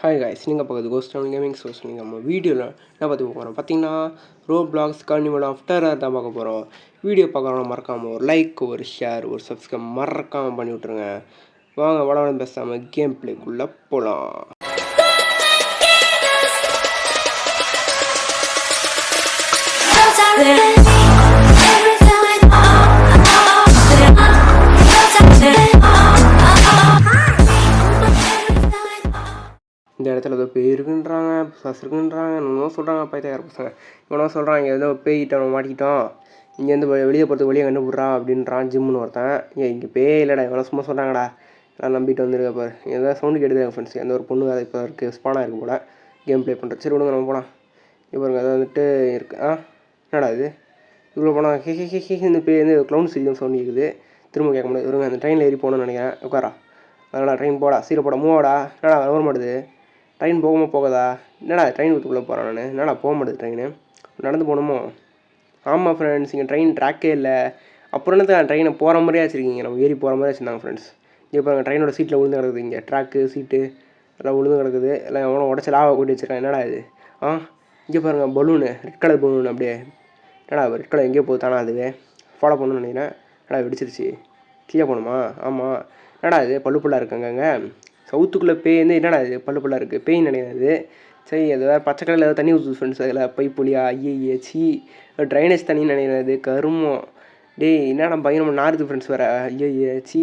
Hi guys, நீங்கள் பார்க்குறது cost down gaming source. நம்ம வீடியோவில் என்ன பார்த்து போகிறோம் பார்த்தீங்கன்னா, ரோப்ளாக்ஸ் கார்னிவல் ஆஃப் டெரர் தான் பார்க்க போகிறோம். வீடியோ பார்க்குறவங்க மறக்காமல் ஒரு லைக், ஒரு ஷேர், ஒரு சப்ஸ்கிரைப் மறக்காமல் பண்ணி விட்ருங்க. வாங்க வளவளம் பேசாமல் கேம் பிளேக்குள்ளே போகலாம். இந்த இடத்துல ஏதோ பேய் இருக்குன்றாங்க, பிசாசு இருக்குன்றாங்க, இன்னும் சொல்கிறாங்க. பைத்தியக்கார பசங்க இவனா சொல்கிறாங்க, ஏதோ பேய்கிட்ட அவன் மாட்டிக்கிட்டோம், இங்கேருந்து வெளியே போகிறதுக்கு வெளியே கண்டுபிட்றான் அப்படின்றான் ஜிம்முன்னு ஒருத்தன். இங்கே பேய் இல்லைடா, இவனா சும்மா சொல்கிறாங்கடா, நான் நம்பிட்டு வந்துருக்க பாரு. ஏதாவது சவுண்டு கேட்டுதான் ஃப்ரெண்ட்ஸ், எந்த ஒரு பொண்ணு அதை இப்போ இருக்குது ஸ்பானாக இருக்கும் போல் கேம் ப்ளே பண்ணுறது. சரி விடுங்க, நம்ம போகலாம். இப்போ பாருங்க, அதை வந்துட்டு இருக்கு. என்னடா இது இவ்வளோ போனால் ஹே இந்த பேய் வந்து க்ளவுன் சீரியல் சவுண்டு கேட்குது. திரும்ப கேட்க முடியாது. வருங்க, அந்த ட்ரெயினில் ஏறி போகணும்னு நினைக்கிறேன். உட்காரா, அதனால் ட்ரெயின் போடா, சீரை போட மூவாடா. என்னடா வர மாட்டுது ட்ரெயின், போகாதா? என்னடா ட்ரெயின் விட்டுக்குள்ளே போகிறேன் நான். என்னடா போக மாட்டேது ட்ரெயின், நடந்து போகணுமோ? ஆமாம் ஃப்ரெண்ட்ஸ், இங்கே ட்ரெயின் ட்ராக்கே இல்லை. அப்புறம் என்னத்துக்கு ட்ரெயினை போகிற மாதிரியே வச்சுருக்கீங்க, நம்ம ஏறி போகிற மாதிரி வச்சுருந்தாங்க ஃப்ரெண்ட்ஸ். இங்கே பாருங்கள், ட்ரெயினோட சீட்டில் விழுந்து கிடக்குது. இங்கே ட்ராக்கு சீட்டு எல்லாம் விழுந்து கிடக்குது. எல்லாம் எவ்வளோ உடச்சி லாவை கூட்டி வச்சுருக்கேன். என்னடா இது? இங்கே பாருங்கள், பலூனு, ரெட் கலர் பலூன். அப்படியே என்னடா ரெட் கலர் எங்கேயோ போகுது தானே, அதுவே ஃபாலோ பண்ணணும்னு நினைக்கிறேன். என்னடா வெடிச்சிருச்சு, கீழே போகணுமா? ஆமாம். என்னடா இது பல்லுப்புல்லாக இருக்குங்க சவுத்துக்குள்ளே பேய் வந்து. என்னடா இது பல்லுப்புல்லாக இருக்குது, பேய் நினைக்கிறது. சரி, அது வேறு பச்சை கலரில் ஏதாவது தண்ணி ஊற்றுது ஃப்ரெண்ட்ஸ். அதில் பைப்புலியா ஐயே சி ட்ரைனேஜ் தண்ணி நினைக்கிறது. கருமம் டேய், என்னடா பயணம் நாருது ஃப்ரெண்ட்ஸ் வேறு. ஐயே சி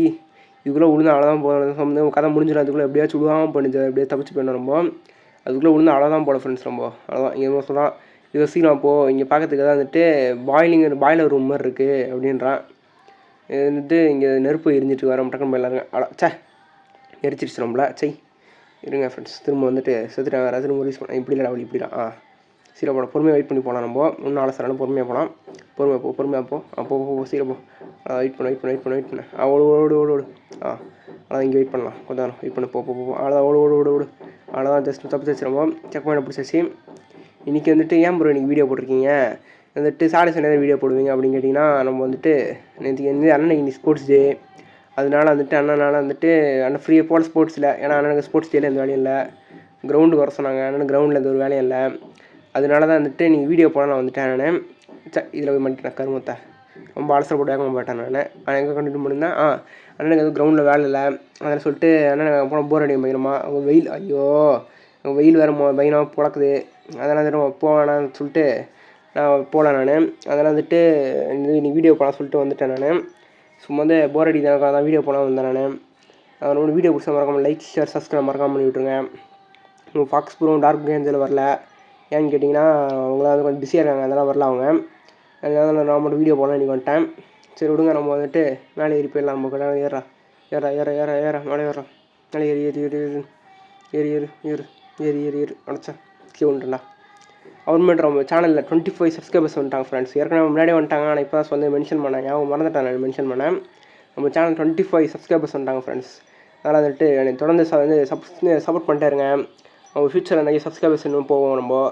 இதுக்குள்ளே விழுந்து அவ்வளோதான் போகணும். கதை முடிஞ்சிடும். அதுக்குள்ளே எப்படியாச்சும் விடுவாமல் பண்ணிச்சு, அப்படியே தப்பிச்சு போயிடணும். ரொம்ப அதுக்குள்ளே விழுந்து அவ்வளோதான் போட ஃப்ரெண்ட்ஸ். ரொம்ப அவ்வளோதான். இங்கே சொல்லலாம், இது சீக்கிரம் போ, இங்கே பார்க்கறதுக்கு தான் வந்துட்டு பாய்லர் ரூம் மாதிரி இருக்குது அப்படின்றான். இது வந்துட்டு இங்கே நெருப்பு எரிஞ்சிட்டு வர டக்குன்னு போயிடலாருங்க. சே எரிச்சிருச்சு நம்மள. சரி இருங்க ஃப்ரெண்ட்ஸ், திரும்ப வந்துட்டு செத்துட்டேன் வேறு. திரும்ப ரிலீஸ் பண்ண இப்படி இல்லை அவள் இப்படிலாம். சீரை போட பொறுமையாக வெயிட் பண்ணி போகலாம். நம்ம இன்னும் அவசரம் பொறுமையாக போகலாம். பொறுமையாக போ அப்போ சீரை போ. வெயிட் பண்ண ஓடு. அதான் இங்கே வெயிட் பண்ணலாம். கொஞ்சம் நேரம் வெயிட் பண்ணி போ. அவ்வளோதான், ஓடு. அவ்வளோதான், ஜஸ்ட் தப்பிச்சு நம்ம செக் பண்ண பிடிச்சாச்சு. இன்றைக்கி வந்துட்டு ஏன் ப்ரோ இன்றைக்கி வீடியோ போட்டிருக்கீங்க, வந்துட்டு சாட்டர்டே சண்டே வீடியோ போடுவீங்க அப்படின்னு கேட்டிங்கன்னா, நம்ம வந்துட்டு நேற்று அண்ணன் ஸ்போர்ட்ஸ் டே, அதனால வந்துட்டு அண்ணனால் வந்துட்டு அண்ணன் ஃப்ரீயாக போட ஸ்போர்ட்ஸில். ஏன்னா அண்ணனுக்கு ஸ்போர்ட்ஸ் டேயில் எந்த வேலையும் இல்லை, கிரவுண்டுக்கு வர சொன்னாங்க. அண்ணனுக்கு கிரவுண்டில் எந்த ஒரு வேலையும் இல்லை. அதனால தான் வந்துட்டு நீங்கள் வீடியோ போட நான் வந்துட்டேன். நான் இதில் போய் மாட்டேன் கருமத்தை, ரொம்ப அவசரப்பட்டு வேக மாட்டேன். நான் எங்கே கண்டினியூ பண்ணியிருந்தேன். அண்ணனுக்கு எதுவும் கிரவுண்டில் வேலை இல்லை, அதனால் சொல்லிட்டு அண்ணன் போனால் போர் அடிக்கும் பயங்கரமாக. அவங்க வெயில், ஐயோ அவங்க வெயில் வேறு பயங்கரமாக பிறக்குது. அதெல்லாம் வந்துட்டு போவேணான்னு சொல்லிட்டு நான் போகல. அதெல்லாம் வந்துட்டு இன்னைக்கு வீடியோ போகலாம் சொல்லிட்டு வந்துட்டேன். நான் சும்மா வந்து போர் அடி தான் வீடியோ போனால் வந்தேன். அதனோட வீடியோ பிடிச்சா மறக்காமல் லைக், ஷேர், சப்ஸ்கிரைப் மறக்காமல் பண்ணி விட்ருங்க. ஃபாக்ஸ் ப்ரோ டார்க் கேம்ஸில் வரல. ஏன்னு கேட்டிங்கன்னா, அவங்களாம் வந்து கொஞ்சம் பிஸியாக இருக்காங்க, அதெல்லாம் வரல அவங்க. அதனால நான் மட்டும் வீடியோ போடலாம் இன்றைக்கி வந்துட்டேன். சரி விடுங்க, நம்ம வந்துட்டு மேலே ஏறி போயிடலாம். நம்ம மேலே ஏற மேலே ஏறோம். மேலே ஏறு அடைச்சா கீழே வந்துட்டா. அப்புறமேட்டு நம்ம சேனலில் 25 சப்ஸ்கிரைபர்ஸ் வந்துட்டாங்க ஃப்ரெண்ட்ஸ். ஏற்கனவே முன்னாடியே வந்துட்டாங்க, ஆனால் இப்போ தான் சொல்லி மென்ஷன் பண்ணேன். மறந்துட்டேன் நான் மென்ஷன் பண்ணேன். நம்ம சேனல் 25 சப்ஸ்கிரைபர்ஸ் வந்துட்டாங்க ஃப்ரெண்ட்ஸ். அதனால் வந்துட்டு எனக்கு தொடர்ந்து சப்போர்ட் பண்ணிட்டே இருங்க. அவங்க ஃபியூச்சரில் நிறைய சப்ஸ்கிரைபர்ஸ் இன்னும் போவோம். நம்ம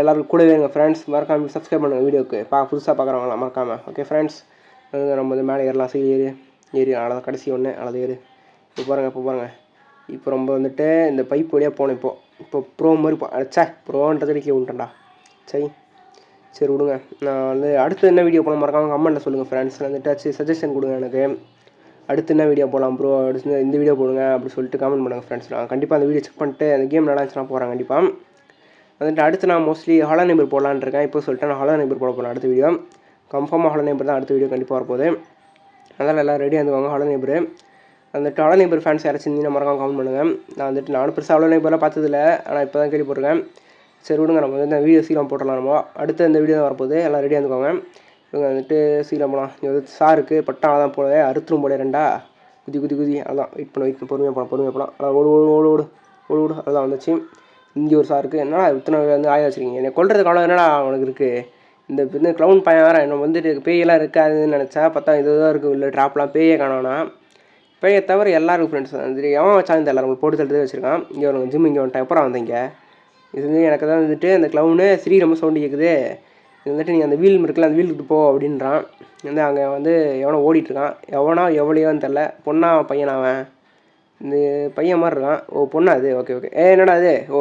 எல்லோரும் கூடவே இருங்க ஃப்ரெண்ட்ஸ். மறக்காமல் சப்ஸ்கிரைப் பண்ணுங்கள் வீடியோக்கு. புதுசாக பார்க்குறவங்களாம் மறக்காமல். ஓகே ஃப்ரெண்ட்ஸ், நம்ம வந்து மேலே ஏறலாம். சரி ஏறி அவ்வளோதான், கடைசி ஒன்று அவ்வளோ ஏறு. இப்போ பாருங்கள் இப்போ ரொம்ப வந்துட்டு இந்த பைப் வழியாக போனோம். இப்போ ப்ரோ மாதிரி ப்ரோன்றது கீழே விட்டேன்டா. சரி விடுங்க. நான் வந்து அடுத்து என்ன வீடியோ போட மறக்காமல் கமெண்ட்டில் சொல்லுங்கள் ஃப்ரெண்ட்ஸ். வந்துட்டு சஜஷன் கொடுங்க எனக்கு. அடுத்து என்ன வீடியோ போடலாம் ப்ரோ, அடுத்து இந்த வீடியோ போடுங்க அப்படி சொல்லிட்டு கமெண்ட் பண்ணுங்கள் ஃப்ரெண்ட்ஸ். நான் கண்டிப்பாக அந்த வீடியோ செக் பண்ணிட்டு அந்த கேம் நல்லா இருந்துச்சுன்னா போகிறேன் கண்டிப்பாக. வந்துட்டு அடுத்து நான் மோஸ்ட்லி ஹாலோ நெய்பர் போடலான்னு இருக்கேன். இப்போ சொல்லிட்டு நான் ஹாலோ நெய்பர் போட போகிறேன் அடுத்த வீடியோ. கன்ஃபார்மாக ஹாலோ நெய்பர் தான் அடுத்த வீடியோ கண்டிப்பாக வரப்போகுது. அதனால் எல்லாம் ரெடியாக இருந்துவாங்க. ஹாலோ நெய்பர் வந்துட்டு ஹாலோ நெய்பர் ஃபேன்ஸ் யாராச்சும் இருந்தீங்கன்னா மறக்காமல் கமெண்ட் பண்ணுங்கள். நானும் பெருசாக ஹாலோ நெய்பர்லாம் பார்த்ததில்ல, ஆனால் இப்போ தான் கேள்விப்பட்டிருக்கேன். சரி விடுங்க, நம்ம வந்து இந்த வீடியோ சீக்கிரம் போட்டலாம். நம்ம அடுத்த இந்த வீடியோ தான் வரப்போகுது. எல்லாம் ரெடியாக இருந்துக்கோங்க. இவங்க வந்துட்டு சீக்கிரம் போகலாம். இங்கே வந்து சாருக்கு பட்டால் தான் போல அறுத்துரும் போல ரெண்டா குதி அதான் வெயிட் பண்ண பொறுமையாக போகலாம். அதான் ஓடு அதெல்லாம் வந்துச்சு. இங்கே ஒரு சாருக்கு என்னடா இத்தனை வந்து ஆய வச்சுருக்கீங்க, என்னை கொல்றதுக்கு அவ்வளோ என்னடா அவனுக்கு இருக்குது. இந்த க்ளவுன் பையன் வேறு என்ன வந்துட்டு பேயெல்லாம் இருக்காதுன்னு நினச்சா பார்த்தா இதுதான் இருக்குது. இல்லை ட்ராப்லாம் பேயே காணோன்னா. பேயை தவிர எல்லாருக்கும் ஃப்ரெண்ட்ஸ் வந்துட்டு எவன் வச்சாலும் எல்லாரும் போட்டு தள்ளிட்டு வச்சுருக்கான். இங்கே ஒரு ஜிம் இங்கே வந்துட்டேன். எப்போ வந்தீங்க? இது வந்து எனக்கு தான் வந்துட்டு அந்த க்ளவுனு ரொம்ப சவுண்டு கேட்குது. இது வந்துட்டு நீங்கள் அந்த வீல் இருக்குல்ல, அந்த வீலுக்கு போ அப்படின்றான். வந்து அங்கே வந்து எவனோ ஓடிட்டுருக்கான். எவனோ எவ்வளையோன்னு தெரில, பொண்ணா பையனாவன் இந்த பையன் மாதிரி இருக்கான். ஓ பொண்ணா அது? Okay okay. என்னடா அது? ஓ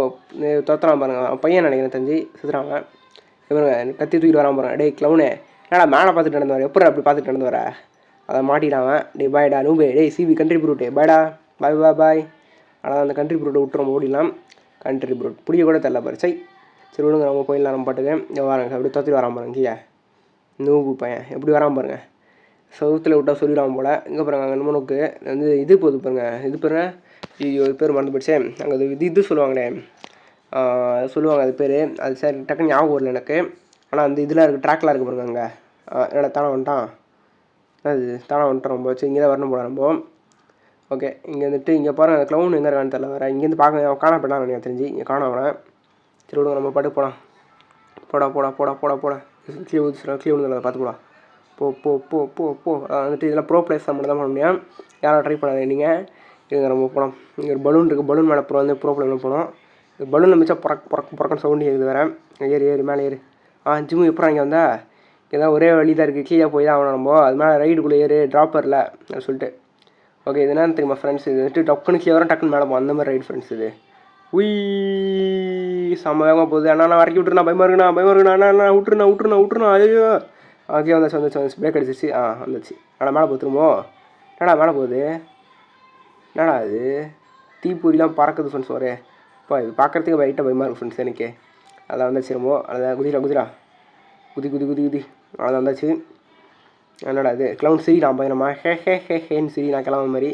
தொத்தலாம் பாருங்க, பையன் நினைக்கிறேன் தெரிஞ்சு சுற்றுறாங்க. இவருங்க கத்தி தூக்கிட்டு வரான் பாருங்க. டே க்ளவுனே, என்னடா மேலே பார்த்துட்டு நடந்து வர, எப்படி அப்படி பார்த்துட்டு நடந்து வர? அதை மாட்டிடாம டே பாய்டா நூபே, டே சிபி கண்ட்ரி ப்ரூட்டே பாய்டா, பாய் பாய் பாய். ஆனால் அந்த கண்ட்ரி ப்ரூட்டை விட்டுறோம், ஓடிடலாம். கண்ட்ரி ப்ரூட் பிடிக்க கூட தெரில பாரு. சரி விடுங்க, நம்ம போயிடலாம். நம்ம பாட்டுக்கு வராங்க, அப்படி தொத்திட்டு வரான் பாருங்க. கீழே நூபு பையன் எப்படி வரான் பாருங்க. சவுத்தில் விட்டால் சொல்லிடாம போல். இங்கே பாருங்க, அங்கே நம்மளுக்கு வந்து இது போகுது பாருங்க. இது பாருங்க, ஐயோ பேர் மறந்து போயிடுச்சே. அங்கே இது சொல்லுவாங்களே, சொல்லுவாங்க அது பேர். அது சரி டக்குன்னு ஞாபகம் வரல எனக்கு. ஆனால் அந்த இதெலாம் இருக்குது, ட்ராக்லாம் இருக்குது பாருங்க. அங்கே என்னடா தானே வந்துட்டான், அது தானே வந்துட்டான். ரொம்ப வச்சு இங்கே தான் வரணும் போல நம்ம. ஓகே, இங்கே வந்துட்டு இங்கே பாருங்கள், அந்த க்ளவுன் எங்கே இருக்கான்னு தெரியல வேறு. இங்கேருந்து பார்க்க காண போயிடலாம் எனக்கு தெரிஞ்சு. இங்கே காண வரேன். சரி விடுங்க, நம்ம பாட்டு போகலாம். போடா போடா போடா போடா போடா. கீழே விழுந்துல பார்த்து போடா. போ போ போ போ போ. வந்துட்டு இதெல்லாம் ப்ரோ பிளேஸ் மட்டும் தான் பண்ண முடியும். யாரும் ட்ரை பண்ணாதீங்க நீங்கள். இங்கே நம்ம போகலாம். இங்கே ஒரு பலூன் இருக்குது, பலூன் மேலே ப்ரோ வந்து ப்ரோ பிளேஸில் போகணும். பலூனில் மிச்சம் புறக்கன்னு சவுண்டு இருக்குது வேறு. ஏறு ஏறு மேலே ஏறு. ஜிம்மு எப்போ இங்கே வந்தா? இங்கே ஒரே வழி தான் இருக்குது, கீழே போய் தான் ஆகணும் நம்ம. அது மேலே ரைடுக்குள்ளே ஏறு, ட்ராப்பரில் அப்படின்னு சொல்லிட்டு. ஓகே, இது என்னன்னு தெரியுமா ஃப்ரெண்ட்ஸ்? இது வந்துட்டு டக்குன்னு கீழே வரும், டக்குன்னு மேலே போகும், அந்த மாதிரி ரைடு ஃப்ரெண்ட்ஸ். இது உய் செம்ம வேகமாக போகுது. அண்ணா வரைக்கும் விட்டுருண்ணா, பயமாக இருக்குண்ணா அண்ணா விட்டுருண்ணா. ஐயோ ஓகே, வந்துச்சு பிரேக் அடிச்சிச்சு. வந்துச்சு. ஆனால் மேலே போத்துருமோ? என்னடா மேலே போகுது? என்னடா அது தீப்பொறிலாம் பறக்குது ஃப்ரெண்ட்ஸ். ஒரே இப்போ இது பார்க்குறதுக்கு லைட்டாக பயமாக இருக்கும் ஃப்ரெண்ட்ஸ் எனக்கு. அதான் வந்துச்சு ரொம்ப. அதான் குதிரா குதி. அதான் வந்தாச்சு. என்னடா இது க்ளவுன் சரி நான் பயணமா ஹேன்னு சரி நான் கிளம்ப மாதிரி.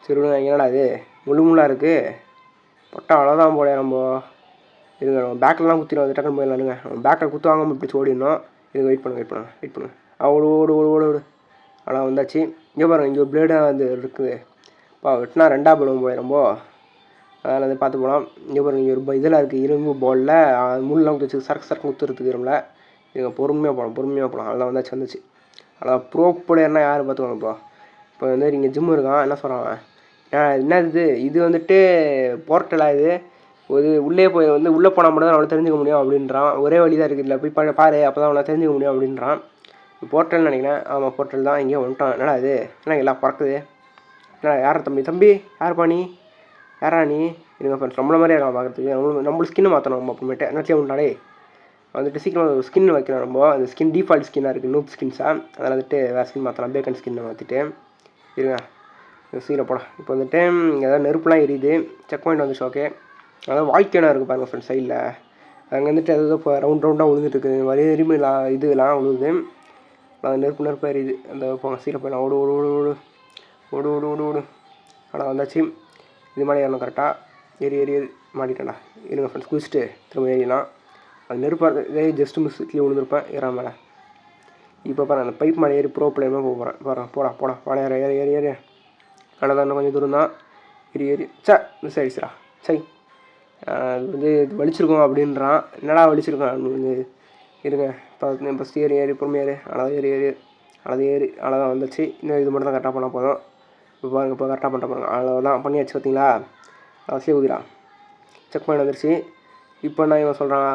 சரி என்னடா இது முள்ளாக இருக்குது, பட்டா அவ்வளோதான் போல. நம்ம இருங்க, நம்ம பேக்கிலலாம் குத்திடும், அது டக்குன்னு போயிடலானுங்க. நம்ம பேக்கில் குத்து வாங்காமல் இப்படி ஓடிடணும். இதுக்கு வெயிட் பண்ணுங்க. ஓடு. ஆனால் வந்தாச்சு. இங்கே பாருங்கள், இங்கே ஒரு பிளேடாக வந்து இருக்குது. வெட்டினா 2ஆ போயிடும் போய் ரொம்ப. அதில் வந்து பார்த்து போகலாம். இங்கே பாருங்கள், இங்கே ஒரு இதெல்லாம் இருக்குது, இரும்பு பாலில் முள்ளெலாம் குத்தி வச்சு சரக்கு குத்துறதுக்கு இருமில். இதுங்க பொறுமையாக போகலாம். அதெல்லாம் வந்துச்சு. அதான் ப்ரோ பிளேயர்னா யார் பார்த்துக்கோங்க. இப்போ வந்து இங்கே ஜிம்மு இருக்கான். என்ன சொல்கிறாங்க, என்ன இது வந்துட்டு போர்ட்டலாக இது உள்ளே போய் வந்து உள்ளே போனால் மட்டும் தான் அவனை தெரிஞ்சுக்க முடியும் அப்படின்றான். ஒரே வழி தான் இருக்குது, இல்லை போய் பாரு, அப்போ தான் அவனை தெரிஞ்சுக்க முடியும் அப்படின்றான். போர்ட்டல்னு நினைக்கிறேன். ஆமாம் போர்ட்டல் தான். இங்கேயே வந்துட்டான். என்னடா இது என்ன எல்லாம் பறக்குது? என்னடா யார் தம்பி யார்ப்பா நீ? யாரா நீ? இருங்க ஃப்ரெண்ட்ஸ், நம்மள மாதிரியே இருக்கான் பார்க்குறதுக்கு. நம்மளுக்கு ஸ்கின்னு மாற்றணும் நம்ம அப்புறமேட்டு. என்ன உண்டாடே வந்துட்டு சீக்கிரம் ஒரு ஸ்கின் வைக்கணும் நம்ம. அந்த ஸ்கின் டிஃபால்ட் ஸ்கின்னாக இருக்குது, நூப் ஸ்கின்ஸாக. அதில் வந்துட்டு வேறு ஸ்கின் மாற்றலாம், பேக்கன் ஸ்கின்னை மாற்றிட்டு. இருங்க சீக்கிரம் போடா. இப்போ வந்துட்டு ஏதாவது நெருப்புலாம் எரியுது. செக் பாயிண்ட் வந்துச்சு. ஓகே, அதாவது வாய்க்கான இருக்குது பாருங்கள் ஃப்ரெண்ட்ஸ் சைடில். அங்கே வந்துட்டு ஏதாவது இப்போ ரவுண்டாக விழுந்துட்டு இருக்குது, வரி எரிமைலாம் இதெல்லாம் விழுவுது. அது நெருப்பு எரியுது. அந்த போங்க சீக்கிரம் போயிடலாம். ஓடு. ஆனால் வந்தாச்சு. இது மாதிரி ஏறணும் கரெக்டாக. ஏறி மாட்டிட்டேன்டா. இருங்க ஃப்ரெண்ட்ஸ், குதிச்சுட்டு திரும்ப ஏறிடலாம். அது நெருப்பாக இதே ஜஸ்ட் மிஸ் கீழே விழுந்துருப்பேன் ஏறா மேலே. இப்போ பாரு, அந்த பைப் மேலே ஏறி ப்ரோ பிளேயமாக போகிறேன். போடா வாழை ஏறி. ஆனால் தான் இன்னும் கொஞ்சம் தூரம் தான். ஏறி மிஸ் ஆகிடுச்சுடா. சரி, அது வந்து இது வலிச்சிருக்கோம் அப்படின்றான். என்னடா வலிச்சிருக்கான் வந்து. இருங்க ஃபஸ்ட்டு ஏறி பொறுமையாரு. அவ்வளோதான் வந்துச்சு. இன்னும் இது மட்டும் தான் கரெக்டாக பண்ணால் போதும். இப்போ பாருங்கள், இப்போ கரெக்டாக பண்ணிட்ட பாருங்க. அவ்வளோதான் பண்ணியாச்சு பார்த்தீங்களா. அவசியம் ஊதிடா. செக் பண்ணி வந்துருச்சு. இப்போ நான் இவன் சொல்கிறான்,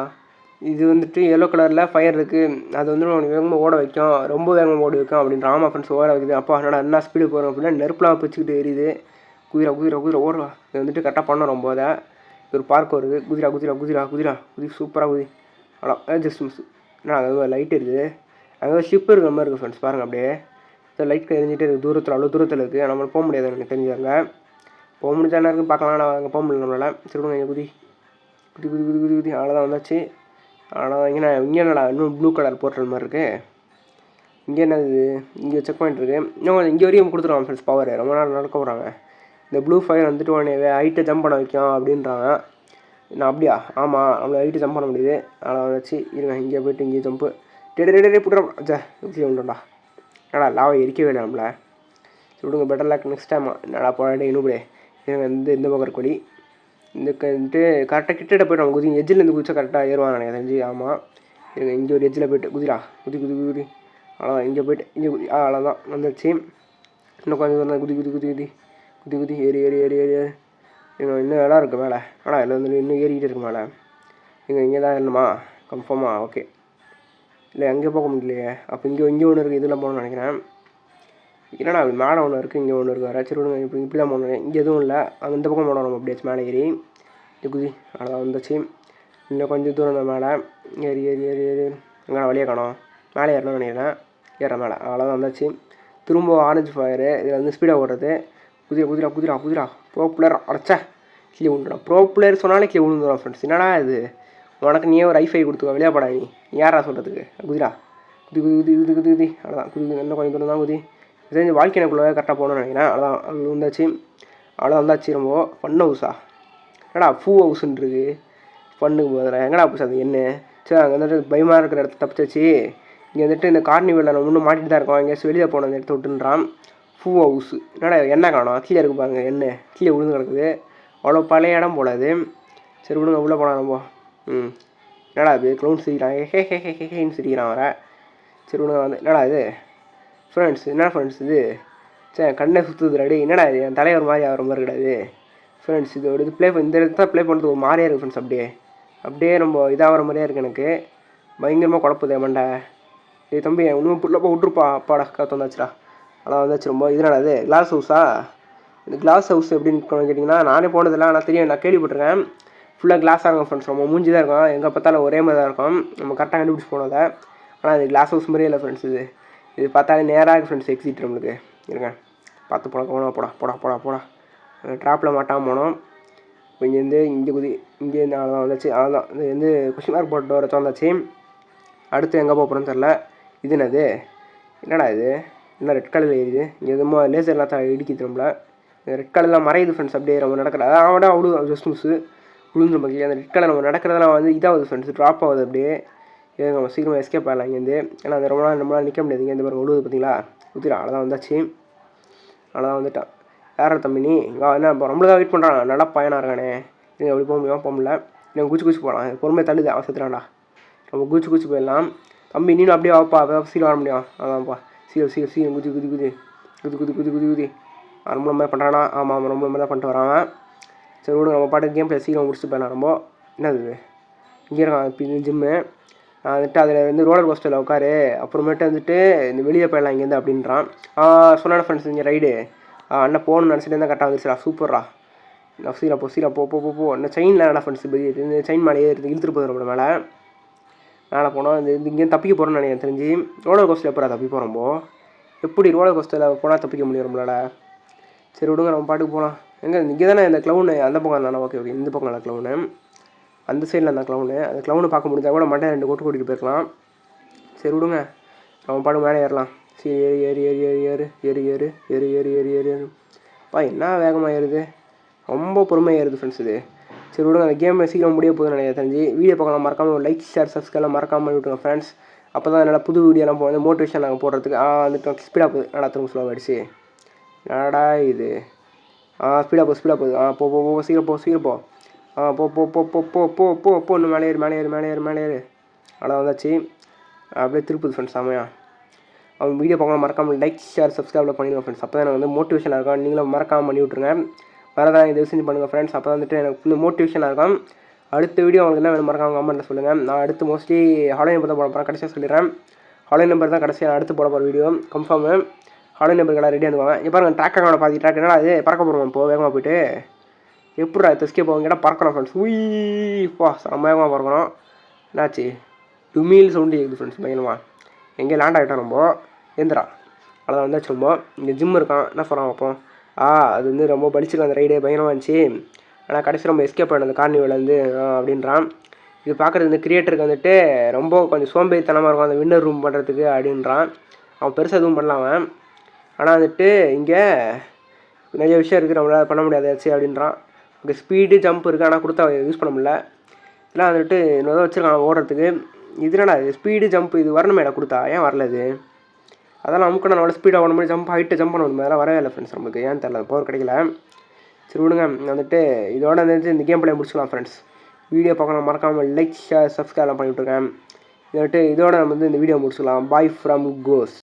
இது வந்துட்டு எல்லோ கலரில் ஃபயர் இருக்குது, அது வந்து உனக்கு வேகமாக ஓட வைக்கும், ரொம்ப வேகமாக ஓடி வைக்கும் அப்படின்ற. ஆமாம் ஃப்ரெண்ட்ஸ், ஓட வைக்குது. அப்பா என்ன ஸ்பீடு போகிறோம் அப்படின்னா நெருப்புலாம் பிடிச்சிக்கிட்டு எரியுது. குதிரை ஓடுவா. இது வந்துட்டு கரெக்டாக பண்ணோம். ரொம்ப ஒரு பார்க் வருது. குதி சூப்பராக குதி. Just miss. அங்கே லைட் இருக்குது, அங்கே ஷிப் இருக்கிற மாதிரி இருக்குது ஃப்ரெண்ட்ஸ். பாருங்கள், அப்படியே லைட் எரிஞ்சிட்டே இருக்குது. தூரத்தில் அவ்வளோ தூரத்தில் இருக்குது. நம்மளால் போக முடியாது எனக்கு தெரிஞ்சாங்க. போக முடிஞ்சா என்ன இருக்குன்னு பார்க்கலாம். ஆனால் அங்கே போக முடியல நம்மளால். சரி விடுங்க, இங்கே குதி. அவ்வளோதான் வந்தாச்சு. ஆனால் இங்கே என்னடா இன்னும் ப்ளூ கலர் போர்ட்டல் மாதிரி இருக்குது. இங்கே என்னது, இங்கே செக் பாயிண்ட் இருக்குது. இன்னும் இங்கே வரையும் கொடுத்துருவாங்க ஃப்ரெண்ட்ஸ் பவர். ரொம்ப நேரம் நடக்க போகிறாங்க. இந்த ப்ளூ ஃபயர் வந்துட்டு உடனே ஹைட்டை ஜம்ப் பண்ண வைக்கும் அப்படின்றாங்க. நான் அப்படியா? ஆமாம், நம்மளை ஹைட்டு ஜம்ப் பண்ண முடியுது. அதனால் வச்சு இருங்க, இங்கே போய்ட்டு இங்கே ஜம்ப்பு டே புட்டுறோம். உண்டா என்னடா லாவை எரிக்கவே இல்லை நம்மளை. விடுங்க, பெட்டர் லேக் நெக்ஸ்ட் டைம். என்னடா போடே இன்னும் இருங்க. இந்த பக்கம் கொடி வந்துட்டு கரெக்டாக கிட்ட போய்ட்டு அவங்க குதி எஜ்ஜிலேருந்து குதிச்சா கரெக்டாக ஏறுவாங்க எனக்கு தெரிஞ்சு. ஆமாம், இருங்க, இங்கே ஒரு எஜ்ஜில் போய்ட்டு குதி. அவ்வளோதான், இங்கே போய்ட்டு இங்கே குதி. அவ்வளோதான் வந்துடுச்சு. இன்னும் கொஞ்சம் தூரம் குதி. ஏறி இன்னும் இடம் இருக்குது மேலே. இதில் வந்து இன்னும் ஏறிக்கிட்டே இருக்கு மேலே. இங்கே தான் இல்லைம்மா கன்ஃபார்மா? ஓகே, இல்லை அங்கே போக முடியலையே. அப்போ இங்கே ஒன்று இருக்குது, இதில் போகணும்னு நினைக்கிறேன். என்னடா மேலே ஒன்று இருக்குது, இங்கே ஒன்று இருக்குது, சரி விடுங்க. இப்படி தான் போனோம். இங்கே எதுவும் இல்லை, அங்கே இந்த பக்கம் போனோம் நம்ம. அப்படியே மேலே ஏறி குதி. அவ்வளோதான் வந்துச்சு. இன்னும் கொஞ்சம் தூரம் அந்த மேலே ஏறி ஏறி ஏறி ஏறி எங்கே வழியே காணோம். மேலே ஏறணும்னு நினைக்கிறேன். ஏற மேலே அவ்வளோதான் வந்துச்சு. திரும்ப ஆரஞ்சு ஃபயரு. இதில் வந்து ஸ்பீடாக ஓடுறது. குதிரா ப்ரோ பிளேயர் அடைச்சா கீழே விழுந்துடும். ப்ரோ பிளேயர் சொன்னாலே கீழே விழுந்துடும் ஃப்ரெண்ட்ஸ். என்னடா இது, உனக்கு நீயே ஒரு ஐஃபை கொடுத்துக்கோ, வெளியாப்படா நீ யாரா சொல்கிறதுக்கு. குதிரா குதி அவ்வளோதான். இன்னும் கொஞ்சம் தூரம் தான் குதி. இது வாழ்க்கை எனக்குள்ளே கரெக்டாக போகணும்னு நினைக்கிறேன். அவ்வளோதான் அது வந்தாச்சு. அவ்வளோ வந்தாச்சு. ரொம்ப ஃபன் ஹவுஸா என்னடா பூ ஹவுஸுன்றது ஃபண்ணுக்கு போதில் எங்கடா பூசா அது என்ன. சரி அங்கே வந்துட்டு பயமாக இருக்கிற இடத்த தப்பிச்சாச்சு. இங்கே வந்துட்டு இந்த கார்னிவலில் நம்ம இன்னும் மாட்டிட்டு தான் இருக்கோம். எங்கேயாச்சும் வெளியே போன அந்த இடத்த விட்டுன்றான். பூ ஹவுஸு என்னடா என்ன காணும், கீழே இருக்கு பாருங்க, என்ன கீழே விழுந்து கிடக்குது. அவ்வளோ பழைய இடம் போல் அது. சரி விடுங்க, உள்ளே போகலாம் நம்ம. என்னடா அது க்ளவுன் சிரிக்கிறான், ஹேன்னு சிரிக்கிறான் வர. சரி விடுங்க வந்து என்னடா இது ஃப்ரெண்ட்ஸ், என்ன ஃப்ரெண்ட்ஸ் இது. சரி கண்ணை சுற்றுது ரெடி. என்னடா இது என் தலைவர் மாதிரி ஆகிற மாதிரி கிடையாது ஃப்ரெண்ட்ஸ். இதோட இது இந்த இடத்துல ப்ளே பண்ணுறது ஒரு மாதிரியாக இருக்குது ஃப்ரெண்ட்ஸ். அப்படியே ரொம்ப இதாகிற மாதிரியே இருக்குது எனக்கு. பயங்கரமாக குழப்புதே மண்டை. டேய் தம்பி இன்னும் புள்ளப்போ விட்ருப்பா. அப்பாடா காற்று வந்தாச்சுடா. அதான் வந்தாச்சு. ரொம்ப இதனால அது கிளாஸ் ஹவுஸா. இந்த கிளாஸ் ஹவுஸ் எப்படின்னு கேட்டிங்கன்னா நானே போனதில்லை, ஆனால் தெரியும், நான் கேள்விப்பட்டிருக்கேன். ஃபுல்லாக கிளாஸ் ஆகும் ஃப்ரெண்ட்ஸ். ரொம்ப மூஞ்சி தான் இருக்கும், எங்கே பார்த்தாலும் ஒரே மாதிரி தான் இருக்கும். நம்ம கரெக்டாக கண்டுபிடிச்சி போனதை. ஆனால் இது கிளாஸ் ஹவுஸ் மாதிரியே இல்லை ஃப்ரெண்ட்ஸ். இது பார்த்தாலே நேராக இருக்குது ஃப்ரெண்ட்ஸ். எக்ஸிட் நம்மளுக்கு இருங்க, பார்த்து போனா போடா ட்ராப்பில் மாட்டாமல் போனோம். இப்போ இங்கேருந்து இங்கே குதி. இங்கேருந்து அவ்வளோதான் வந்துச்சு. அவ்வளோதான் இது வந்து கொஸ்டின் மார்க் போட்டு வர வந்தாச்சு. அடுத்து எங்கே போகிறோன்னு தெரில. இது என்னடா இது என்ன ரெட் கலரில் ஏறிது. இங்கே எதுவும் லேசர் எல்லாம் இடிக்குது நம்மள. ரெட் கலர்லாம் மறையுது ஃப்ரெண்ட்ஸ். அப்படியே நம்ம நடக்கிற அவட ஜஸ்ட் மிஸ்ஸு விழுந்துரும் பக்கி. அந்த ரெட் கலர் நம்ம நடக்கிறதெல்லாம் வந்து இதாகுது ஃப்ரெண்ட்ஸ், ட்ராப் ஆகுது. அப்படியே நம்ம சீக்கிரமாக எஸ்கேப் ஆகலாம் இங்கேருந்து. ஏன்னா அந்த ரொம்ப நாள் நம்மளால் நிற்க முடியாது. இங்கேருந்து பாருங்க விழுது பார்த்தீங்களா. ஊற்றிடா அவ்வளோதான் வந்தாச்சு. அவ்வளோதான் வந்துட்டான். யார் தம்பி நீ என்ன நம்மளுக்காக வெயிட் பண்ணுறான். நல்லா பையனாக இருக்கானே. நீங்கள் அப்படி போக முடியல. நீங்கள் குச்சி போகலாம். பொறுமையை தள்ளுது, அவன் செத்துறான்டா. நம்ம குச்சி போயிடலாம். தம்பி நீனும் அப்படியே வாப்பா, அப்போ சீக்கிரம் வர முடியும். அதான்ப்பா சீக்கிரம் குதி. ரொம்ப மாதிரி பண்ணுறானா. ஆமாம் ரொம்ப மாதிரி தான் பண்ணிட்டு வரான். சரி விடுங்க, நம்ம பாட்டு கேம் பிளே சீக்கிரம் முடிச்சுட்டு போயிடலாம். ரொம்ப என்னது இங்கே இருக்கான் இப்போ இது ஜிம்மு. நான் வந்துட்டு அதில் வந்து ரோலர் கோஸ்டரில் உட்காரு, அப்புறமேட்டு வந்துட்டு இந்த வெளியே போயிடலாம் இங்கேருந்து அப்படின்றான். சொன்னான ஃப்ரெண்ட்ஸ் இங்கே ரைடு அண்ணன் போகணும்னு நினச்சிட்டு இருந்தால் கரெக்டாக வந்துச்சுடா. சூப்பர்ரா. சீரா போ இன்னும் செயினில் என்னடா ஃப்ரெண்ட்ஸ். இந்த செயின் மேலேயே இழுத்துட்டு போகுது நம்மள மேலே போனோம். இந்த இங்கேயும் தப்பிக்க போகிறோன்னு நினைக்கிறேன் தெரிஞ்சு. ரோலர் கோஸ்டரில் எப்போ தப்பி போகிறோம்போ, எப்படி ரோலர் கோஸ்டரில் போனால் தப்பிக்க முடியும் நம்மளால. சரி விடுங்க, நம்ம பாட்டுக்கு போகலாம். இங்கே தானே இந்த க்ளவுனு அந்த பக்கம் தானே. ஓகே இந்த பக்கம் இல்லை க்ளவுனு, அந்த சைடில் அந்த க்ளவுனு. அந்த க்ளவுனு பார்க்க முடிஞ்சால் கூட மண்டை 2 கொட்டு கூட்டிகிட்டு போயிருக்கலாம். சரி விடுங்க, நம்ம பாட்டு மேலே ஏறலாம். சரி ஏறு. என்ன வேகமாக ஏறுது, ரொம்ப பொறுமையாக ஏறுது ஃப்ரெண்ட்ஸ் இது. சரி விடுங்க, அந்த கேம் சீக்கிரம் முடிய போகுதுன்னு நினைக்கிறேன் தெரிஞ்சு. வீடியோ பார்க்கலாம் மறக்காமல் ஒரு லைக் ஷேர் சப்ஸ்கிரைப்லாம் மறக்காமல் பண்ணி விட்டுருங்க ஃப்ரெண்ட்ஸ். அப்போ தான் என்னால் புது வீடியோலாம் போகிறது மோட்டிவேஷன் நாங்கள் போடுறதுக்கு. வந்துட்டு ஸ்பீடாக போகுது. திரும்ப ஸ்லோவாக ஆகிடுச்சு. என்னடா இது. ஸ்பீடாக போகுது. போ சீக்கிரம் போ. போ இன்னும் மேலே ஏறு. அவ்வளோ வந்தாச்சு. அப்படியே திருப்புது ஃப்ரெண்ட்ஸ். செமையா அவங்க வீடியோ பார்க்கலாம் மறக்காமல் லைக் ஷேர் சப்ஸ்கிரைப்லாம் பண்ணிடுங்க ஃப்ரெண்ட்ஸ். அப்போ தான் எனக்கு வந்து மோட்டிவேஷனாக இருக்கும். நீங்களும் மறக்காமல் பண்ணி விட்ருங்க. வரதான் இது செஞ்சு பண்ணுங்கள் ஃப்ரெண்ட்ஸ். அப்போ வந்துட்டு எனக்கு இந்த மோட்டிவேஷனாக இருக்கும். அடுத்த வீடியோ உங்களுக்கு என்ன வேணும் மறக்காமல் கமெண்ட்டில் சொல்லுங்கள். நான் அடுத்து மோஸ்ட்லி ஹாலோ நம்பர் தான் போட போகிறேன். கடைசியாக சொல்லிடுறேன், ஹாலோ நம்பர் தான் கடைசியாக அடுத்து போட போகிற வீடியோ கன்ஃபார்மு. ஹாலோ நம்பருக்கெல்லாம் ரெடியாக இருந்துவாங்க. இப்போ பாருங்கள் ட்ராக்காக பாதி ட்ராக் என்னடா அது பறக்க போகிறோம். இப்போ வேகமாக போய்ட்டு எப்படா தெஸ்கே போவாங்க கேட்டால் பறக்கணும் ஃப்ரெண்ட்ஸ். உயிப்பா செம்ம வேகமாக பறக்கணும். என்னாச்சு டுமீல் சவுண்டு கேட்குது ஃப்ரெண்ட்ஸ் பயங்கரமாக. எங்கேயும் லேண்ட் ஆகிட்டோம் ரொம்ப ஏந்திரா. அவ்வளோதான் வந்தாச்சு. ரொம்ப இங்கே ஜிம் இருக்கான். என்ன சொல்கிறான் அப்போ அது வந்து ரொம்ப பலிச்சிருக்கான். அந்த ரைடே பயங்கரமாக இருந்துச்சு. ஆனால் கடைசி ரொம்ப எஸ்கேப் ஆகிடும் அந்த கார்னிவலேருந்து அப்படின்றான். இது பார்க்குறது இந்த கிரியேட்டருக்கு வந்துட்டு ரொம்ப கொஞ்சம் சோம்பேறித்தனமாக இருக்கும் அந்த வின்னர் ரூம் பண்ணுறதுக்கு அப்படின்றான். அவன் பெருசாக எதுவும் பண்ணலாம் அவன். ஆனால் வந்துட்டு இங்கே நிறைய விஷயம் இருக்குது நம்மளால் பண்ண முடியாதாச்சு அப்படின்றான். இங்கே ஸ்பீடு ஜம்ப் இருக்குது, ஆனால் கொடுத்தா யூஸ் பண்ண முடியல. இதெல்லாம் வந்துட்டு இன்னொரு வச்சுருக்கான் ஓடுறதுக்கு. இது என்னடா இது ஸ்பீடு ஜம்ப் இது வரணுமேடா கொடுத்தா, ஏன் வரல இது. அதெல்லாம் நமக்கு நம்மளோட ஸ்பீடாக ஓட முடியும். ஹைட்டு ஜம்ப் பண்ண முடியும். அதெல்லாம் வரவே இல்லை ஃப்ரெண்ட்ஸ் நம்மளுக்கு. ஏன்னு தெரியல, பவர் கிடைக்கல. சரி விடுங்க, வந்துட்டு இதோட வந்துட்டு இந்த கேம் பிளே முடிச்சுக்கலாம் ஃப்ரெண்ட்ஸ். வீடியோ பார்க்கலாம் மறக்காமல் லைக் ஷேர் சப்ஸ்கிரைப்லாம் பண்ணி விட்ருக்கேன். இதோட நம்ம வந்து இந்த வீடியோ முடிச்சுக்கலாம். Bye from cos.